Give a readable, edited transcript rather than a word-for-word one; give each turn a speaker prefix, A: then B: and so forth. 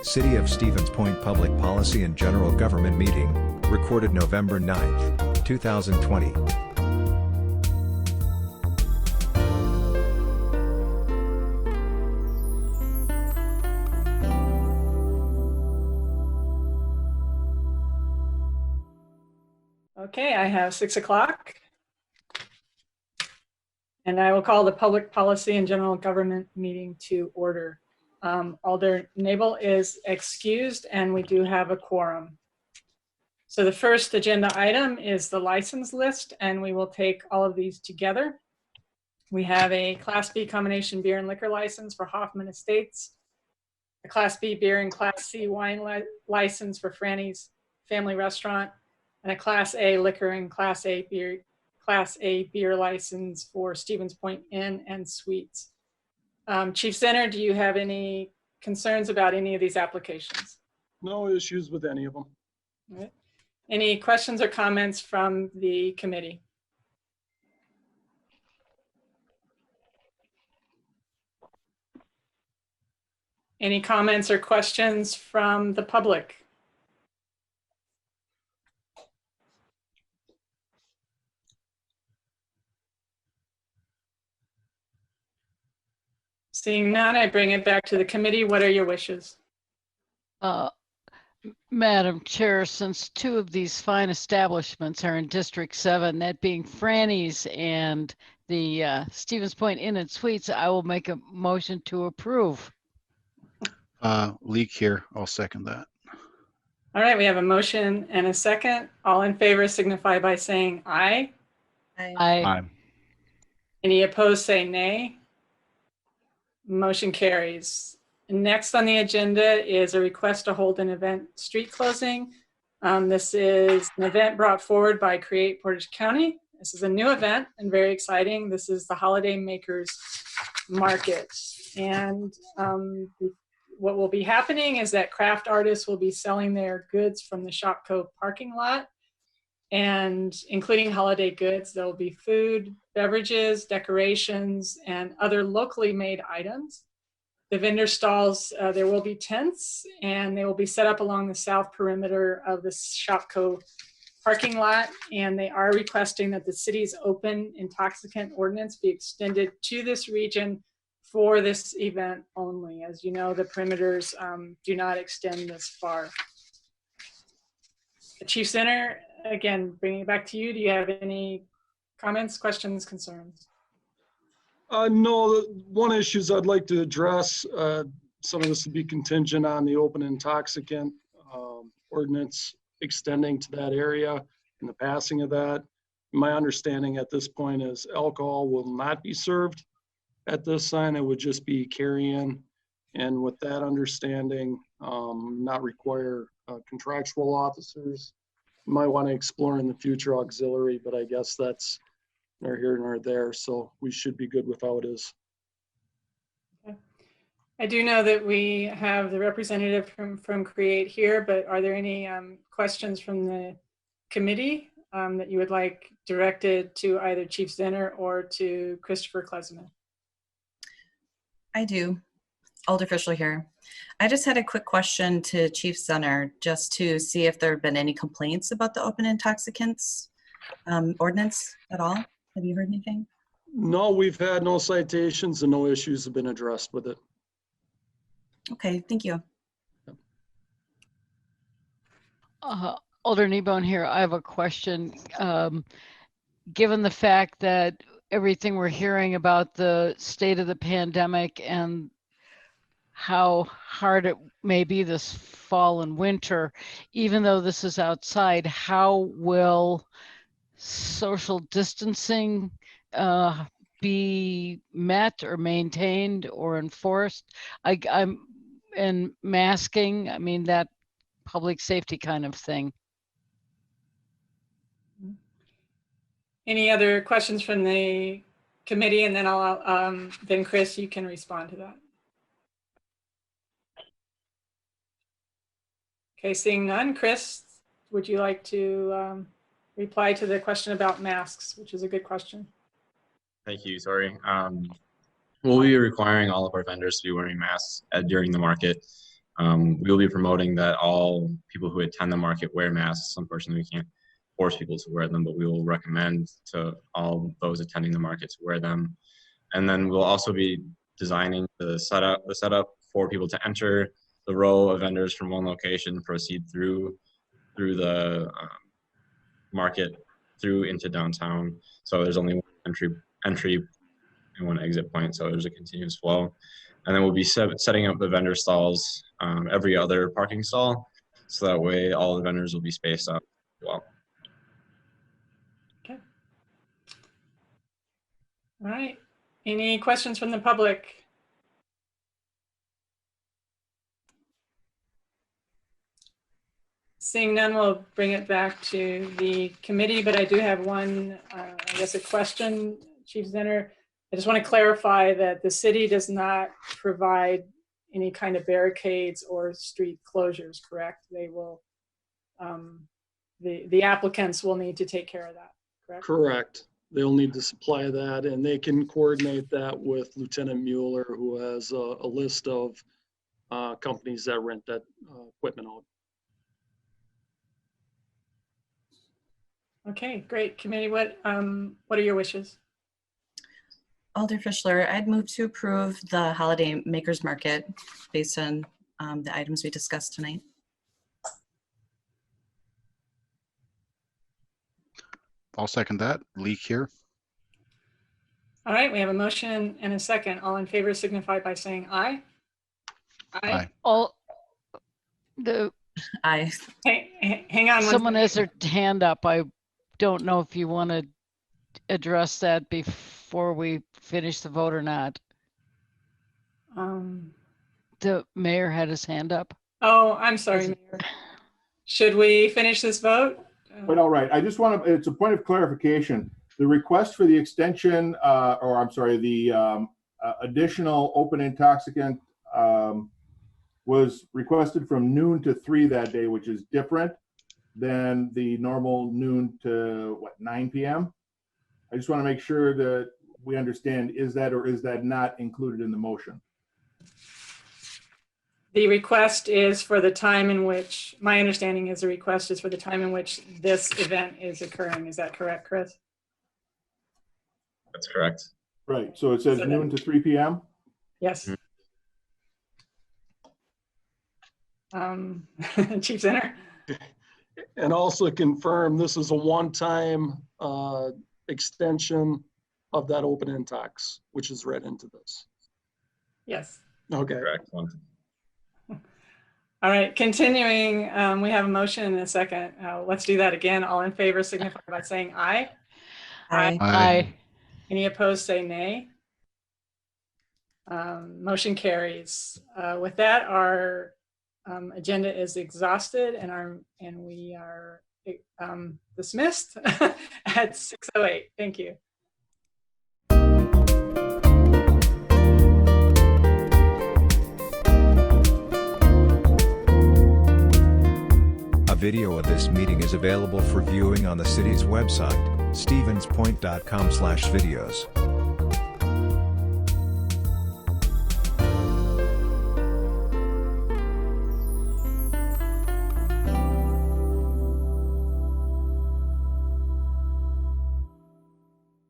A: City of Stevens Point Public Policy and General Government Meeting, recorded November 9, 2020.
B: Okay, I have 6 o'clock. And I will call the Public Policy and General Government Meeting to order. Alder Nabel is excused and we do have a quorum. So the first agenda item is the license list, and we will take all of these together. We have a Class B combination beer and liquor license for Hoffman Estates, a Class B beer and Class C wine license for Franny's Family Restaurant, and a Class A liquor and Class A beer license for Stevens Point Inn and Suites. Chief Center, do you have any concerns about any of these applications?
C: No issues with any of them.
B: All right. Any questions or comments from the committee? Any comments or questions from the public? Seeing none, I bring it back to the committee. What are your wishes?
D: Madam Chair, since two of these fine establishments are in District 7, that being Franny's and the Stevens Point Inn and Suites, I will make a motion to approve.
E: Leak here. I'll second that.
B: All right, we have a motion and a second. All in favor signify by saying aye.
D: Aye.
B: Any opposed say nay. Motion carries. Next on the agenda is a request to hold an event street closing. This is an event brought forward by Create Portage County. This is a new event and very exciting. This is the Holiday Makers Market. And what will be happening is that craft artists will be selling their goods from the Shopko parking lot, and including holiday goods. There will be food, beverages, decorations, and other locally made items. The vendor stalls, there will be tents, and they will be set up along the south perimeter of the Shopko parking lot. And they are requesting that the city's open intoxicant ordinance be extended to this region for this event only. As you know, the perimeters do not extend this far. Chief Center, again, bringing it back to you. Do you have any comments, questions, concerns?
C: No, one issue I'd like to address, some of this would be contingent on the open intoxicant ordinance extending to that area and the passing of that. My understanding at this point is alcohol will not be served at this sign. It would just be carry-in. And with that understanding, not require contractual officers. You might want to explore in the future auxiliary, but I guess that's nor here nor there, so we should be good with how it is.
B: Okay. I do know that we have the representative from Create here, but are there any questions from the committee that you would like directed to either Chief Zenner or to Christopher Klesman?
F: I do. Alder Fischler here. I just had a quick question to Chief Zenner, just to see if there have been any complaints about the open intoxicants ordinance at all. Have you heard anything?
C: No, we've had no citations and no issues have been addressed with it.
F: Okay, thank you.
D: Alder Kneebone here. I have a question. Given the fact that everything we're hearing about the state of the pandemic and how hard it may be this fall and winter, even though this is outside, how will social distancing be met or maintained or enforced? And masking, I mean, that public safety kind of thing.
B: Any other questions from the committee? And then then Chris, you can respond to that. Okay, seeing none. Chris, would you like to reply to the question about masks, which is a good question?
G: Thank you. Sorry. We'll be requiring all of our vendors to be wearing masks during the market. We will be promoting that all people who attend the market wear masks. Unfortunately, we can't force people to wear them, but we will recommend to all those attending the market to wear them. And then we'll also be designing the setup for people to enter the row of vendors from one location, proceed through the market through into downtown. So there's only one entry and one exit point, so there's a continuous flow. And then we'll be setting up the vendor stalls every other parking stall, so that way all the vendors will be spaced out as well.
B: Okay. All right. Any questions from the public? Seeing none, we'll bring it back to the committee, but I do have one, I guess, a question, Chief Zenner. I just want to clarify that the city does not provide any kind of barricades or street closures, correct? They will, the applicants will need to take care of that, correct?
C: Correct. They'll need to supply that, and they can coordinate that with Lieutenant Mueller, who has a list of companies that rent that equipment out.
B: Okay, great. Committee, what are your wishes?
F: Alder Fischler, I'd move to approve the Holiday Makers Market based on the items we discussed tonight.
E: I'll second that. Leak here.
B: All right, we have a motion and a second. All in favor signify by saying aye.
E: Aye.
D: All the
F: Aye.
B: Hey, hang on. one
D: someone has
B: second.
D: their hand up. I don't know if you want to address that before we finish the vote or not. The mayor had his hand up.
B: Oh, I'm sorry, Mayor. Should we finish this vote?
H: But all right, I just want to, it's a point of clarification. The request for the extension, or I'm sorry, the additional open intoxicant was requested from noon to 3 that day, which is different than the normal noon to what, 9 p.m.? I just want to make sure that we understand, is that or is that not included in the motion?
B: The request is for the time in which, my understanding is the request is for the time in which this event is occurring. Is that correct, Chris?
G: That's correct.
H: Right, so it says
B: So
H: noon to 3 p.m.?
B: Yes. Chief Zenner?
C: And also confirm this is a one-time extension of that open intox, which is read into this.
B: Yes.
C: Okay.
G: Correct.
B: All right, continuing, we have a motion and a second. Let's do that again. All in favor signify by saying aye.
F: Aye.
D: Aye.
B: Any opposed, say nay. Motion carries. With that, our agenda is exhausted and we are dismissed at 6:08. Thank you.
A: A video of this meeting is available for viewing on the city's website, stevenspoint.com/videos.